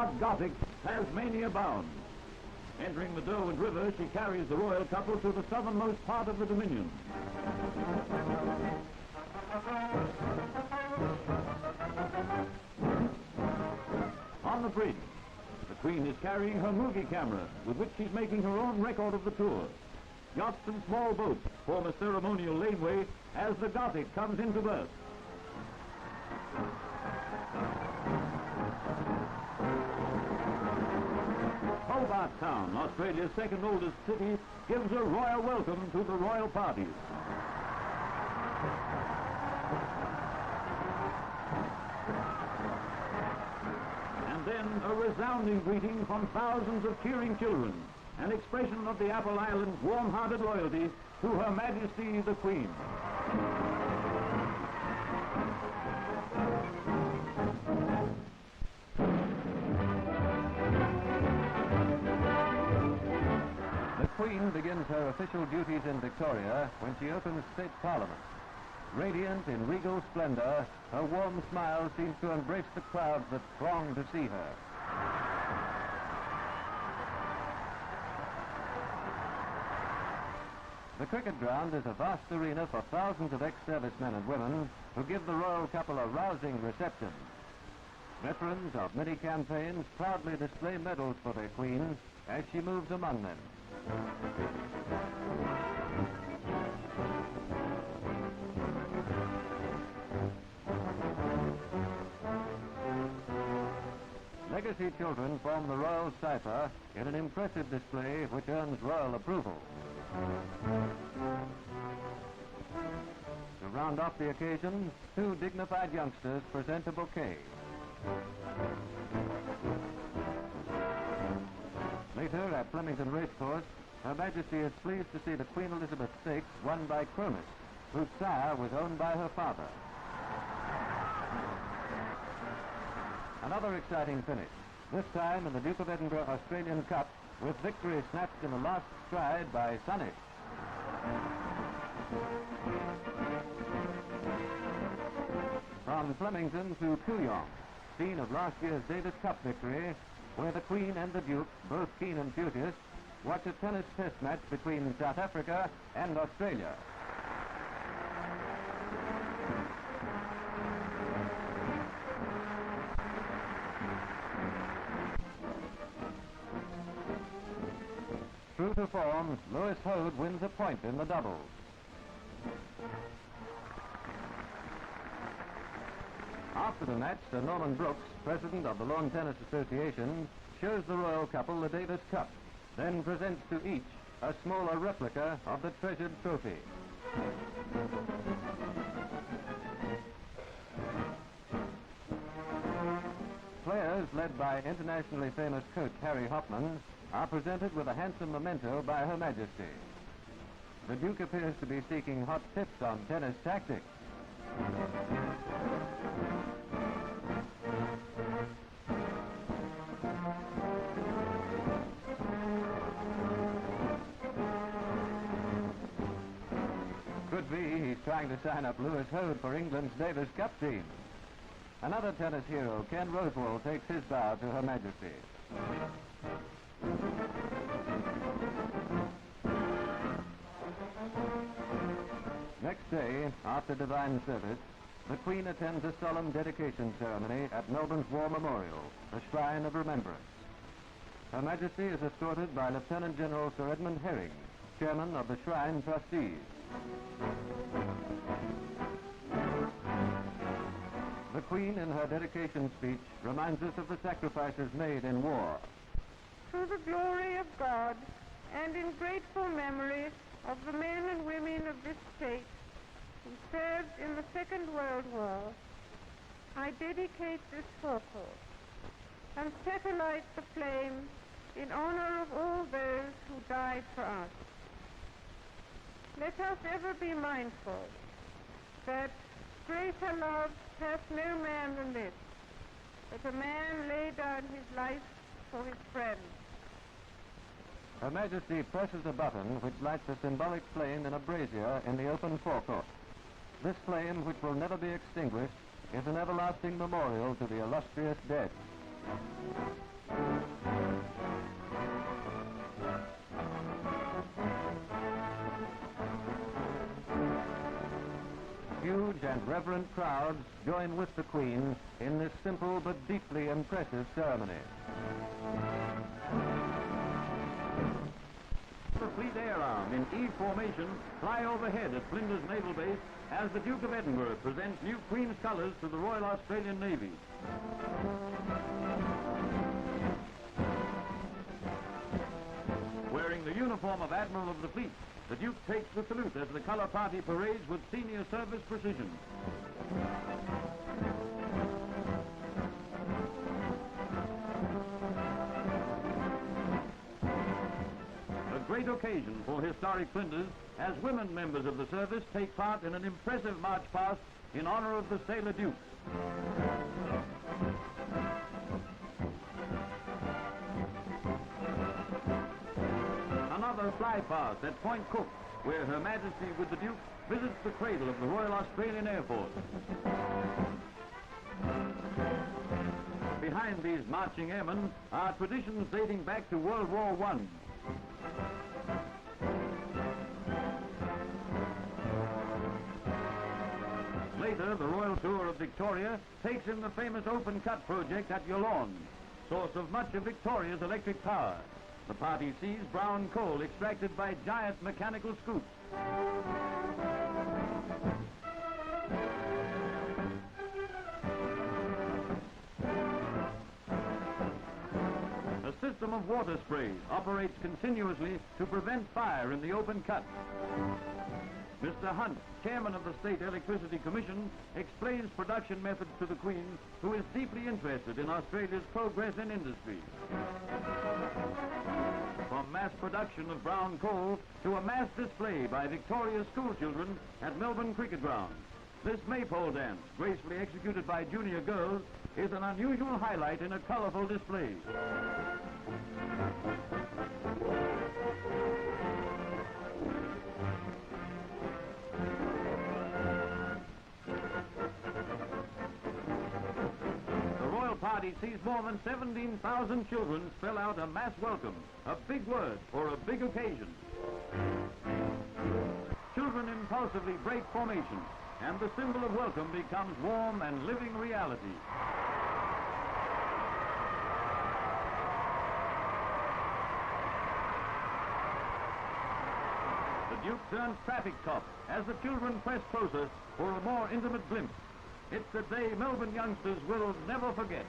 got Gothic, Tasmania bound. Entering the Derwent River, she carries the royal couple to the southernmost part of the Dominion. On the bridge, the Queen is carrying her movie camera, with which she's making her own record of the tour. Yachts and small boats form a ceremonial laneway as the Gothic comes into berth. Hobart Town, Australia's second oldest city, gives a royal welcome to the royal parties. And then a resounding greeting from thousands of cheering children, an expression of the Apple Islands' warm-hearted loyalty to Her Majesty the Queen. The Queen begins her official duties in Victoria when she opens State Parliament. Radiant in regal splendor, her warm smile seems to embrace the crowds that throng to see her. The cricket ground is a vast arena for thousands of ex-servicemen and women who give the royal couple a rousing reception. Veterans of many campaigns proudly display medals for their Queen as she moves among them. Legacy children form the royal cipher in an impressive display which earns royal approval. To round off the occasion, two dignified youngsters present a bouquet. Later, at Flemington Racecourse, Her Majesty is pleased to see the Queen Elizabeth Stakes won by Cronus, whose sire was owned by her father. Another exciting finish, this time in the Duke of Edinburgh Australian Cup, with victory snatched in the last stride by Sonny. From Flemington to Kooyong, scene of last year's Davis Cup victory, where the Queen and the Duke, both keen enthusiasts, watch a tennis test match between South Africa and Australia. True to form, Lewis Hode wins a point in the doubles. After the match, Sir Norman Brooks, president of the Lawn Tennis Association, shows the royal couple the Davis Cup, then presents to each a smaller replica of the treasured trophy. Players, led by internationally famous coach Harry Hoffman, are presented with a handsome memento by Her Majesty. The Duke appears to be seeking hot tips on tennis tactics. Could be he's trying to sign up Lewis Hode for England's Davis Cup team. Another tennis hero, Ken Rosewall, takes his bow to Her Majesty. Next day, after divine service, the Queen attends a solemn dedication ceremony at Melbourne's War Memorial, the Shrine of Remembrance. Her Majesty is escorted by Lieutenant General Sir Edmund Herring, Chairman of the Shrine Trustees. The Queen, in her dedication speech, reminds us of the sacrifices made in war. To the glory of God and in grateful memory of the men and women of this state who served in the Second World War, I dedicate this forecourt and set alight the flame in honor of all those who died for us. Let us ever be mindful that greater love hath no man than this, that a man lay down his life for his friends. Her Majesty presses a button which lights a symbolic flame in a brazier in the open forecourt. This flame, which will never be extinguished, is an everlasting memorial to the illustrious dead. Huge and reverent crowds join with the Queen in this simple but deeply impressive ceremony. The Fleet Air Arm in E formation fly overhead at Flinders Naval Base as the Duke of Edinburgh presents new Queen's colours to the Royal Australian Navy. Wearing the uniform of Admiral of the Fleet, the Duke takes the salute as the colour party parades with senior service precision. A great occasion for historic Flinders as women members of the service take part in an impressive march past in honour of the Sailor Duke. Another fly past at Point Cook, where Her Majesty with the Duke visits the cradle of the Royal Australian Air Force. Behind these marching airmen are traditions dating back to World War I. Later, the Royal Tour of Victoria takes in the famous open cut project at Yallourn, source of much of Victoria's electric power. The party sees brown coal extracted by giant mechanical scoops. A system of water sprays operates continuously to prevent fire in the open cut. Mr. Hunt, chairman of the State Electricity Commission, explains production methods to the Queen, who is deeply interested in Australia's progress in industry. From mass production of brown coal to a mass display by Victoria's school children at Melbourne Cricket Ground. This maypole dance, gracefully executed by junior girls, is an unusual highlight in a colorful display. Party sees more than 17,000 children spell out a mass welcome, a big word for a big occasion. Children impulsively break formation, and the symbol of welcome becomes warm and living reality. The Duke turns traffic cop as the children press closer for a more intimate glimpse. It's a day Melbourne youngsters will never forget.